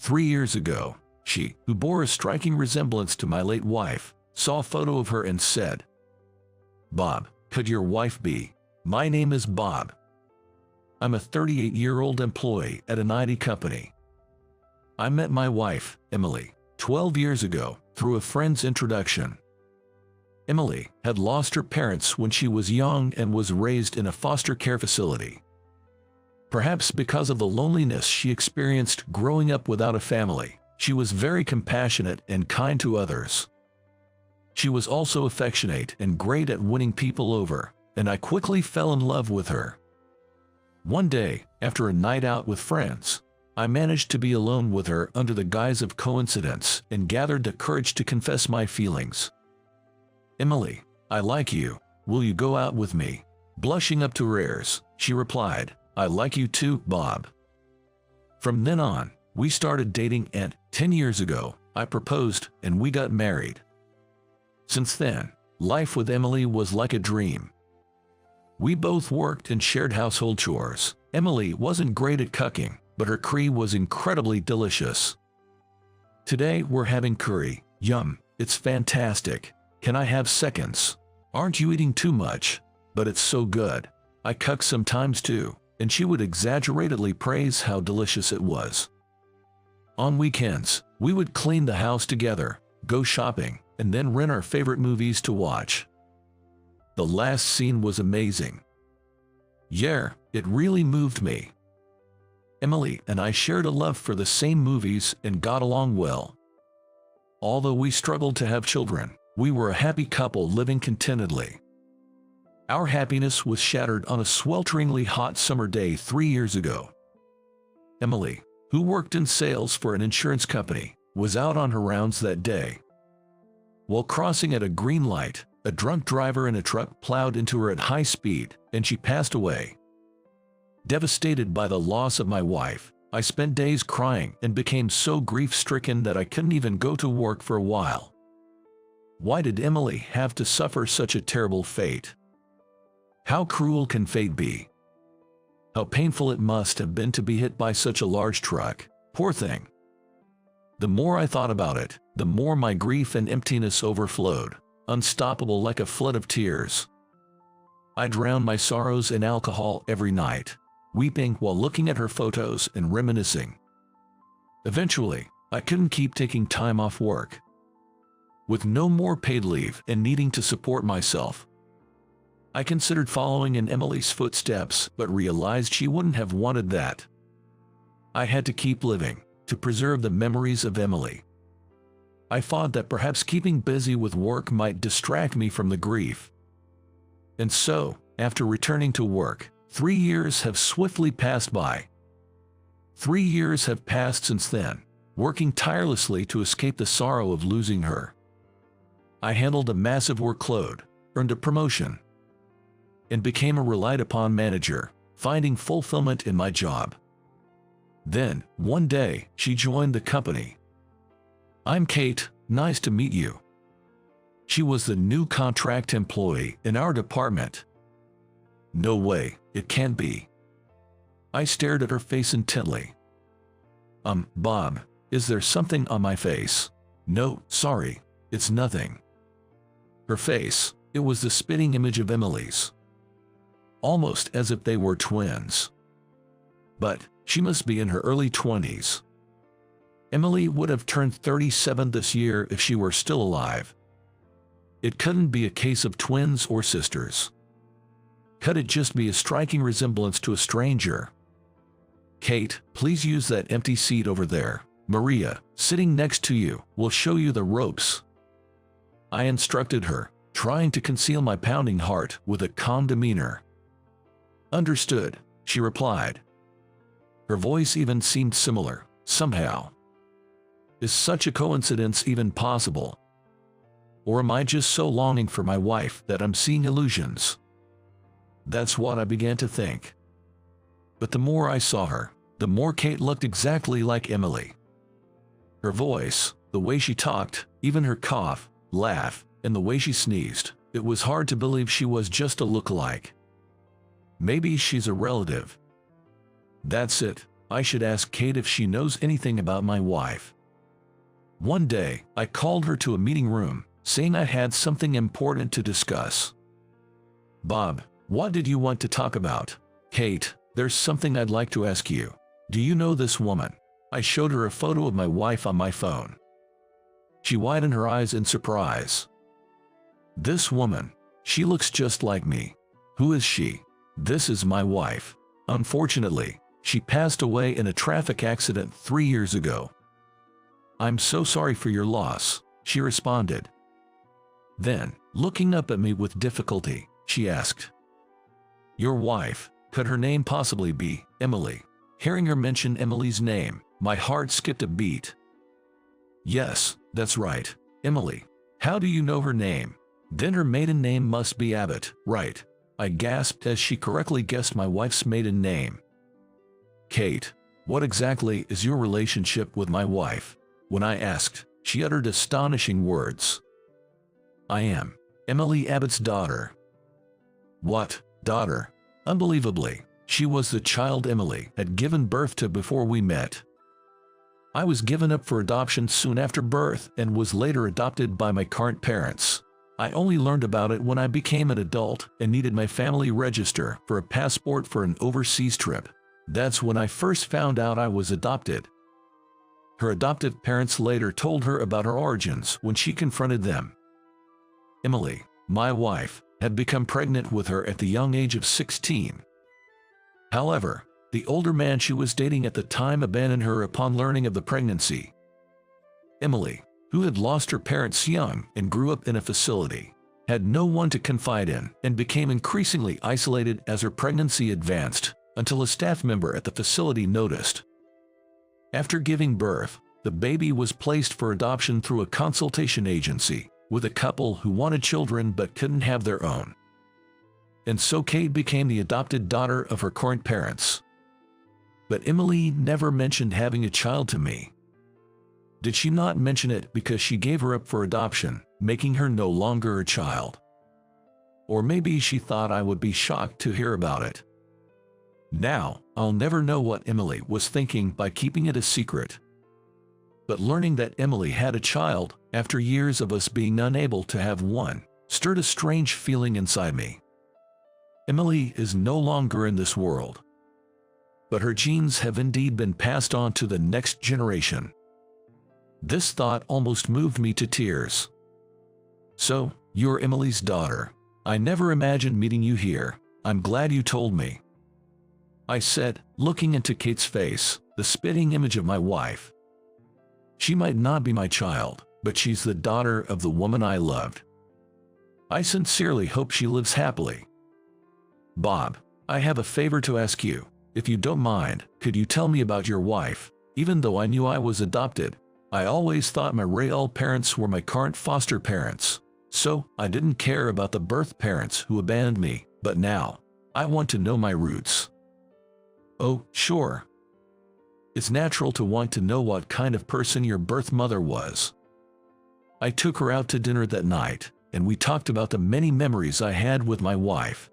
3 years ago, she, who bore a striking resemblance to my late wife, saw a photo of her and said, "Bob, could your wife be? My name is Bob. I'm a 38-year-old employee at an IT company. I met my wife, Emily, 12 years ago through a friend's introduction. Emily had lost her parents when she was young and was raised in a foster care facility. Perhaps because of the loneliness she experienced growing up without a family, she was very compassionate and kind to others. She was also affectionate and great at winning people over, and I quickly fell in love with her. One day, after a night out with friends, I managed to be alone with her under the guise of coincidence and gathered the courage to confess my feelings. Emily, I like you. Will you go out with me? Blushing up to her ears, she replied, I like you too, Bob. From then on, we started dating and, 10 years ago, I proposed and we got married. Since then, life with Emily was like a dream. We both worked and shared household chores. Emily wasn't great at cooking, but her curry was incredibly delicious. Today we're having curry. Yum, it's fantastic. Can I have seconds? Aren't you eating too much? But it's so good. I cook sometimes too, and she would exaggeratedly praise how delicious it was. On weekends, we would clean the house together, go shopping, and then rent our favorite movies to watch. The last scene was amazing. Yeah, it really moved me. Emily and I shared a love for the same movies and got along well. Although we struggled to have children, we were a happy couple living contentedly. Our happiness was shattered on a swelteringly hot summer day 3 years ago. Emily, who worked in sales for an insurance company, was out on her rounds that day. While crossing at a green light, a drunk driver in a truck plowed into her at high speed, and she passed away. Devastated by the loss of my wife, I spent days crying and became so grief-stricken that I couldn't even go to work for a while. Why did Emily have to suffer such a terrible fate? How cruel can fate be? How painful it must have been to be hit by such a large truck. Poor thing. The more I thought about it, the more my grief and emptiness overflowed, unstoppable like a flood of tears. I drowned my sorrows in alcohol every night, weeping while looking at her photos and reminiscing. Eventually, I couldn't keep taking time off work. With no more paid leave and needing to support myself, I considered following in Emily's footsteps but realized she wouldn't have wanted that. I had to keep living, to preserve the memories of Emily. I thought that perhaps keeping busy with work might distract me from the grief. And so, after returning to work, 3 years have swiftly passed by. 3 years have passed since then, working tirelessly to escape the sorrow of losing her. I handled a massive workload, earned a promotion, and became a relied-upon manager, finding fulfillment in my job. Then, one day, she joined the company. I'm Kate, nice to meet you. She was the new contract employee in our department. No way, it can't be. I stared at her face intently. Bob, is there something on my face? No, sorry, it's nothing. Her face, it was the spitting image of Emily's. Almost as if they were twins. But she must be in her early 20s. Emily would have turned 37 this year if she were still alive. It couldn't be a case of twins or sisters. Could it just be a striking resemblance to a stranger? Kate, please use that empty seat over there. Maria, sitting next to you, will show you the ropes. I instructed her, trying to conceal my pounding heart with a calm demeanor. Understood, she replied. Her voice even seemed similar, somehow. Is such a coincidence even possible? Or am I just so longing for my wife that I'm seeing illusions? That's what I began to think. But the more I saw her, the more Kate looked exactly like Emily. Her voice, the way she talked, even her cough, laugh, and the way she sneezed, it was hard to believe she was just a look-alike. Maybe she's a relative. That's it. I should ask Kate if she knows anything about my wife. One day, I called her to a meeting room, saying I had something important to discuss. Bob, what did you want to talk about? Kate, there's something I'd like to ask you. Do you know this woman? I showed her a photo of my wife on my phone. She widened her eyes in surprise. This woman, she looks just like me. Who is she? This is my wife. Unfortunately, she passed away in a traffic accident 3 years ago. I'm so sorry for your loss, she responded. Then, looking up at me with difficulty, she asked, Your wife, could her name possibly be Emily? Hearing her mention Emily's name, my heart skipped a beat. Yes, that's right, Emily. How do you know her name? Then her maiden name must be Abbott, right? I gasped as she correctly guessed my wife's maiden name. Kate, what exactly is your relationship with my wife? When I asked, she uttered astonishing words. I am Emily Abbott's daughter. What, daughter? Unbelievably, she was the child Emily had given birth to before we met. I was given up for adoption soon after birth and was later adopted by my current parents. I only learned about it when I became an adult and needed my family register for a passport for an overseas trip. That's when I first found out I was adopted. Her adoptive parents later told her about her origins when she confronted them. Emily, my wife, had become pregnant with her at the young age of 16. However, the older man she was dating at the time abandoned her upon learning of the pregnancy. Emily, who had lost her parents young and grew up in a facility, had no one to confide in and became increasingly isolated as her pregnancy advanced, until a staff member at the facility noticed. After giving birth, the baby was placed for adoption through a consultation agency with a couple who wanted children but couldn't have their own. And so Kate became the adopted daughter of her current parents. But Emily never mentioned having a child to me. Did she not mention it because she gave her up for adoption, making her no longer a child? Or maybe she thought I would be shocked to hear about it. Now, I'll never know what Emily was thinking by keeping it a secret. But learning that Emily had a child, after years of us being unable to have one, stirred a strange feeling inside me. Emily is no longer in this world. But her genes have indeed been passed on to the next generation. This thought almost moved me to tears. So, you're Emily's daughter. I never imagined meeting you here. I'm glad you told me. I said, looking into Kate's face, the spitting image of my wife. She might not be my child, but she's the daughter of the woman I loved. I sincerely hope she lives happily. Bob, I have a favor to ask you. If you don't mind, could you tell me about your wife? Even though I knew I was adopted, I always thought my real parents were my current foster parents. So, I didn't care about the birth parents who abandoned me, but now, I want to know my roots. Oh, sure. It's natural to want to know what kind of person your birth mother was. I took her out to dinner that night, and we talked about the many memories I had with my wife.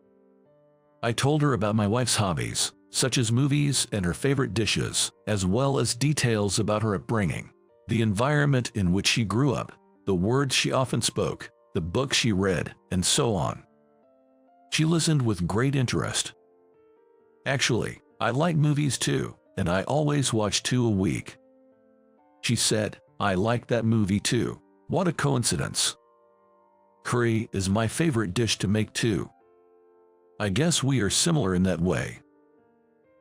I told her about my wife's hobbies, such as movies and her favorite dishes, as well as details about her upbringing, the environment in which she grew up, the words she often spoke, the books she read, and so on. She listened with great interest. Actually, I like movies too, and I always watch 2 a week. She said, I like that movie too. What a coincidence. Curry is my favorite dish to make too. I guess we are similar in that way.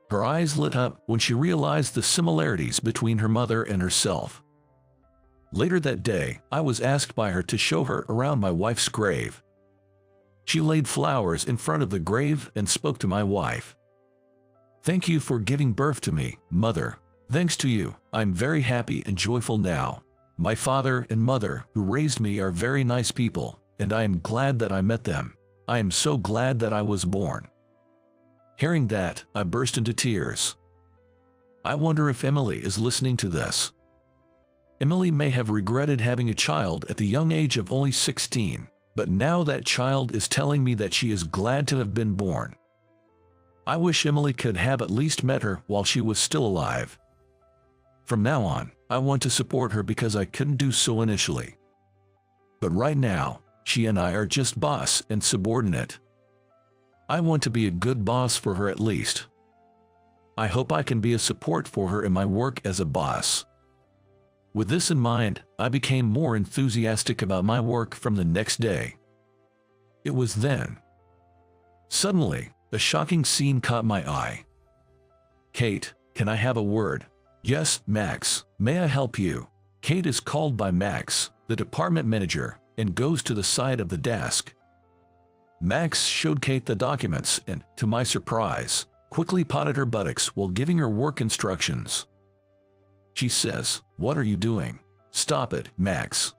Her eyes lit up when she realized the similarities between her mother and herself. Later that day, I was asked by her to show her around my wife's grave. She laid flowers in front of the grave and spoke to my wife. Thank you for giving birth to me, Mother. Thanks to you, I'm very happy and joyful now. My father and mother who raised me are very nice people, and I am glad that I met them. I am so glad that I was born. Hearing that, I burst into tears. I wonder if Emily is listening to this. Emily may have regretted having a child at the young age of only 16, but now that child is telling me that she is glad to have been born. I wish Emily could have at least met her while she was still alive. From now on, I want to support her because I couldn't do so initially. But right now, she and I are just boss and subordinate. I want to be a good boss for her at least. I hope I can be a support for her in my work as a boss. With this in mind, I became more enthusiastic about my work from the next day. It was then. Suddenly, a shocking scene caught my eye. "Kate, can I have a word?" "Yes, Max, may I help you?" Kate is called by Max, the department manager, and goes to the side of the desk. Max showed Kate the documents and, to my surprise, quickly patted her buttocks while giving her work instructions. She says, "What are you doing?" "Stop it, Max."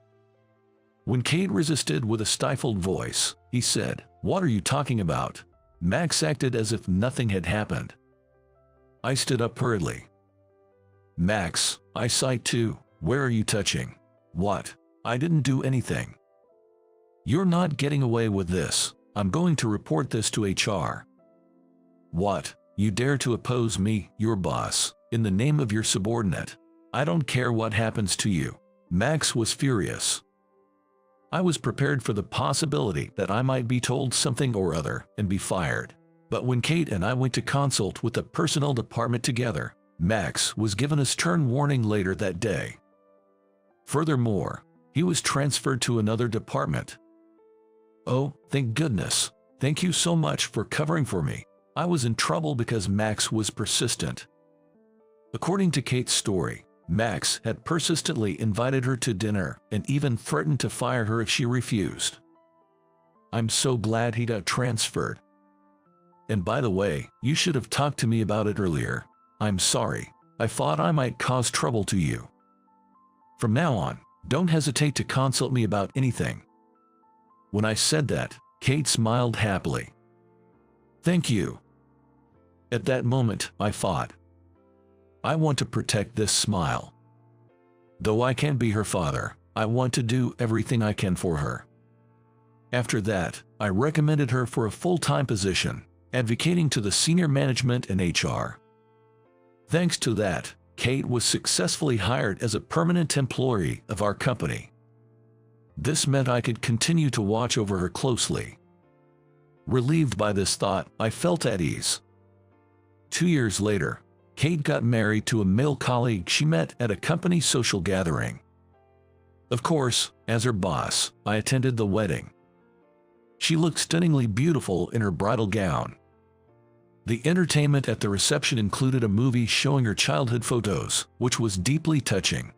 When Kate resisted with a stifled voice, he said, "What are you talking about?" Max acted as if nothing had happened. I stood up hurriedly. "Max, I sigh too. Where are you touching?" "What? I didn't do anything." "You're not getting away with this. I'm going to report this to HR." "What? You dare to oppose me, your boss, in the name of your subordinate? I don't care what happens to you." Max was furious. I was prepared for the possibility that I might be told something or other and be fired. But when Kate and I went to consult with the personnel department together, Max was given a stern warning later that day. Furthermore, he was transferred to another department. Oh, thank goodness. Thank you so much for covering for me. I was in trouble because Max was persistent. According to Kate's story, Max had persistently invited her to dinner and even threatened to fire her if she refused. I'm so glad he got transferred. And by the way, you should have talked to me about it earlier. I'm sorry. I thought I might cause trouble to you. From now on, don't hesitate to consult me about anything. When I said that, Kate smiled happily. Thank you. At that moment, I thought, I want to protect this smile. Though I can't be her father, I want to do everything I can for her. After that, I recommended her for a full-time position, advocating to the senior management and HR. Thanks to that, Kate was successfully hired as a permanent employee of our company. This meant I could continue to watch over her closely. Relieved by this thought, I felt at ease. 2 years later, Kate got married to a male colleague she met at a company social gathering. Of course, as her boss, I attended the wedding. She looked stunningly beautiful in her bridal gown. The entertainment at the reception included a movie showing her childhood photos, which was deeply touching.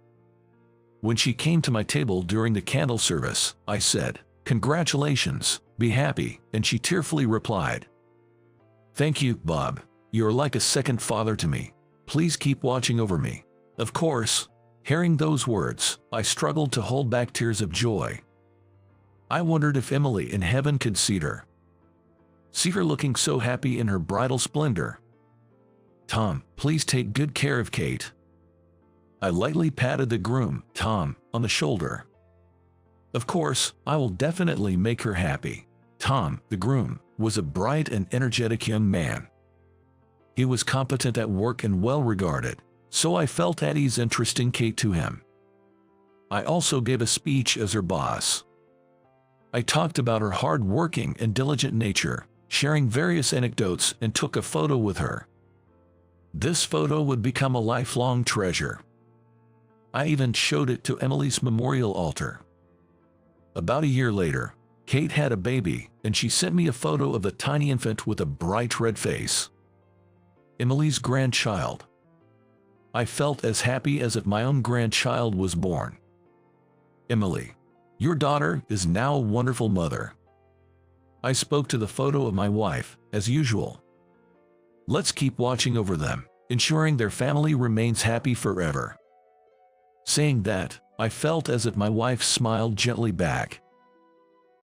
When she came to my table during the candle service, I said, "Congratulations, be happy," and she tearfully replied, "Thank you, Bob. You're like a second father to me. Please keep watching over me." Of course, hearing those words, I struggled to hold back tears of joy. I wondered if Emily in heaven could see her. See her looking so happy in her bridal splendor. "Tom, please take good care of Kate." I lightly patted the groom, Tom, on the shoulder. Of course, I will definitely make her happy. Tom, the groom, was a bright and energetic young man. He was competent at work and well regarded, so I felt at ease entrusting Kate to him. I also gave a speech as her boss. I talked about her hard-working and diligent nature, sharing various anecdotes, and took a photo with her. This photo would become a lifelong treasure. I even showed it to Emily's memorial altar. About a year later, Kate had a baby, and she sent me a photo of the tiny infant with a bright red face. Emily's grandchild. I felt as happy as if my own grandchild was born. Emily, your daughter is now a wonderful mother. I spoke to the photo of my wife, as usual. Let's keep watching over them, ensuring their family remains happy forever. Saying that, I felt as if my wife smiled gently back.